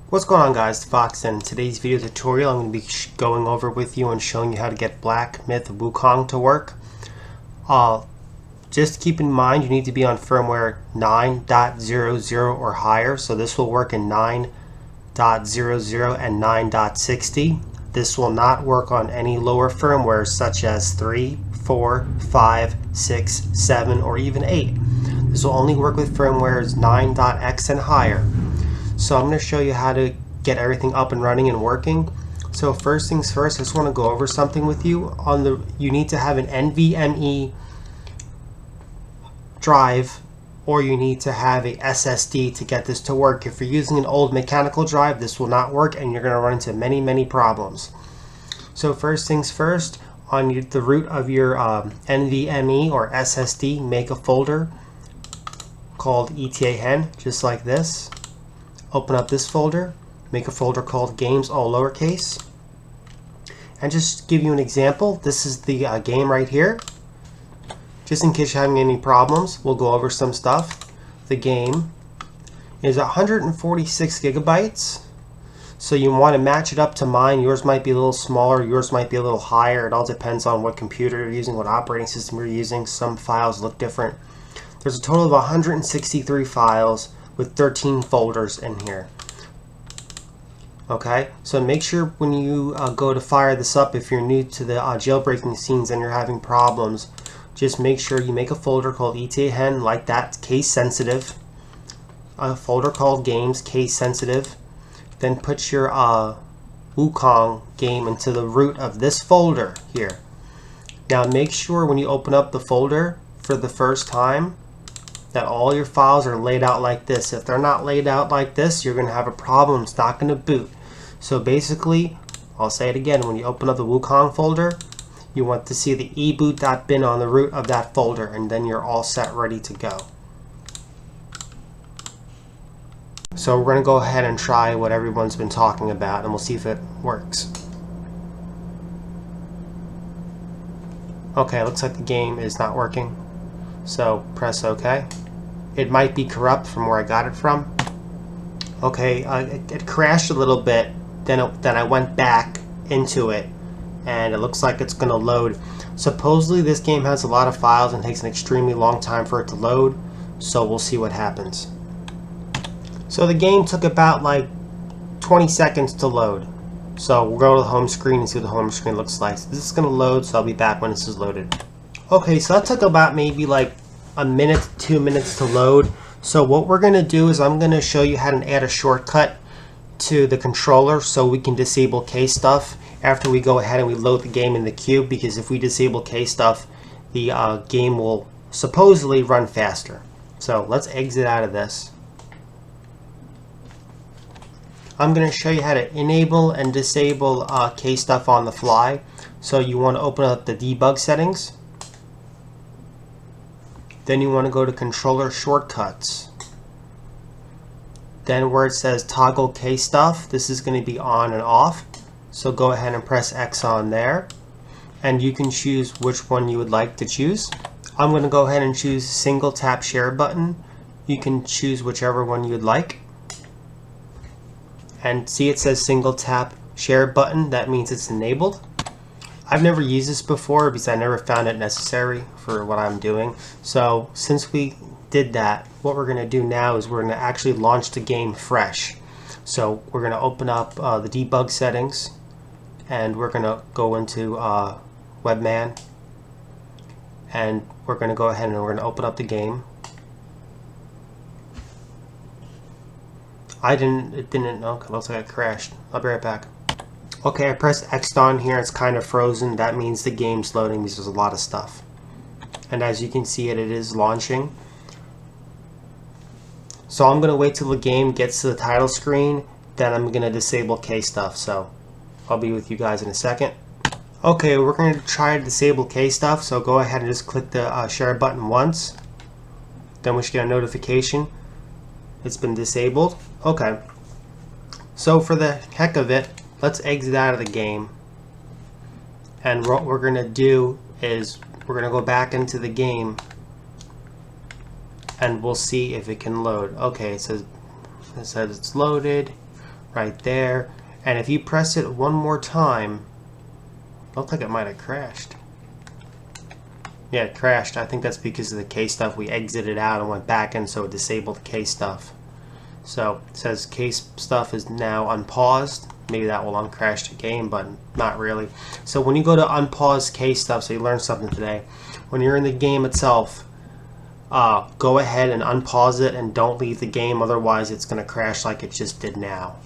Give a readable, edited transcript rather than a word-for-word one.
What's going on, guys? It's Fox, and in today's video tutorial I'm going to be going over with you and showing you how to get Black Myth Wukong to work. Just keep in mind you need to be on firmware 9.00 or higher, so this will work in 9.00 and 9.60. This will not work on any lower firmwares such as 3, 4, 5, 6, 7, or even 8. This will only work with firmwares 9.x and higher. So I'm going to show you how to get everything up and running and working. So first things first, I just want to go over something with you. You need to have an NVMe drive, or you need to have a SSD to get this to work. If you're using an old mechanical drive, this will not work and you're going to run into many problems. So first things first, on the root of your NVMe or SSD, make a folder called ETA-hen, just like this. Open up this folder, make a folder called games, all lowercase. And just give you an example, this is the game right here. Just in case you're having any problems, we'll go over some stuff. The game is 146 gigabytes. So you want to match it up to mine. Yours might be a little smaller, yours might be a little higher. It all depends on what computer you're using, what operating system you're using. Some files look different. There's a total of 163 files with 13 folders in here. Okay, so make sure when you go to fire this up, if you're new to the jailbreaking scenes and you're having problems, just make sure you make a folder called ETA-hen, like that, case sensitive. A folder called games, case sensitive. Then put your Wukong game into the root of this folder here. Now make sure when you open up the folder for the first time that all your files are laid out like this. If they're not laid out like this, you're going to have a problem. It's not going to boot. So basically, I'll say it again, when you open up the Wukong folder, you want to see the eboot.bin on the root of that folder, and then you're all set, ready to go. So we're going to go ahead and try what everyone's been talking about, and we'll see if it works. Okay, looks like the game is not working. So press OK. It might be corrupt from where I got it from. Okay, it crashed a little bit, then I went back into it, and it looks like it's going to load. Supposedly this game has a lot of files and takes an extremely long time for it to load, so we'll see what happens. So the game took about like 20 seconds to load. So we'll go to the home screen and see what the home screen looks like. So this is going to load, so I'll be back when this is loaded. Okay, so that took about maybe like a minute, 2 minutes to load. So what we're going to do is I'm going to show you how to add a shortcut to the controller so we can disable Kstuff after we go ahead and we load the game in the queue, because if we disable Kstuff, the game will supposedly run faster. So let's exit out of this. I'm going to show you how to enable and disable Kstuff on the fly. So you want to open up the debug settings. Then you want to go to controller shortcuts. Then where it says toggle Kstuff, this is going to be on and off. So go ahead and press X on there. And you can choose which one you would like to choose. I'm going to go ahead and choose single tap share button. You can choose whichever one you would like. And see, it says single tap share button. That means it's enabled. I've never used this before because I never found it necessary for what I'm doing. So since we did that, what we're going to do now is we're going to actually launch the game fresh. So we're going to open up the debug settings, and we're going to go into Webman, and we're going to go ahead and we're going to open up the game. It didn't, okay, looks like it crashed. I'll be right back. Okay, I pressed X on here, it's kind of frozen. That means the game's loading because there's a lot of stuff. And as you can see, it is launching. So I'm going to wait till the game gets to the title screen, then I'm going to disable Kstuff. So I'll be with you guys in a second. Okay, we're going to try to disable Kstuff, so go ahead and just click the share button once. Then we should get a notification. It's been disabled. Okay. So for the heck of it, let's exit out of the game, and what we're going to do is we're going to go back into the game and we'll see if it can load. Okay, it says it's loaded. right there. And if you press it one more time, looked like it might have crashed. Yeah, it crashed. I think that's because of the Kstuff. We exited out and went back in, so it disabled Kstuff. So it says Kstuff is now unpaused. Maybe that will uncrash the game, but not really. So when you go to unpause Kstuff, so you learned something today. When you're in the game itself, go ahead and unpause it and don't leave the game. Otherwise, it's going to crash like it just did now.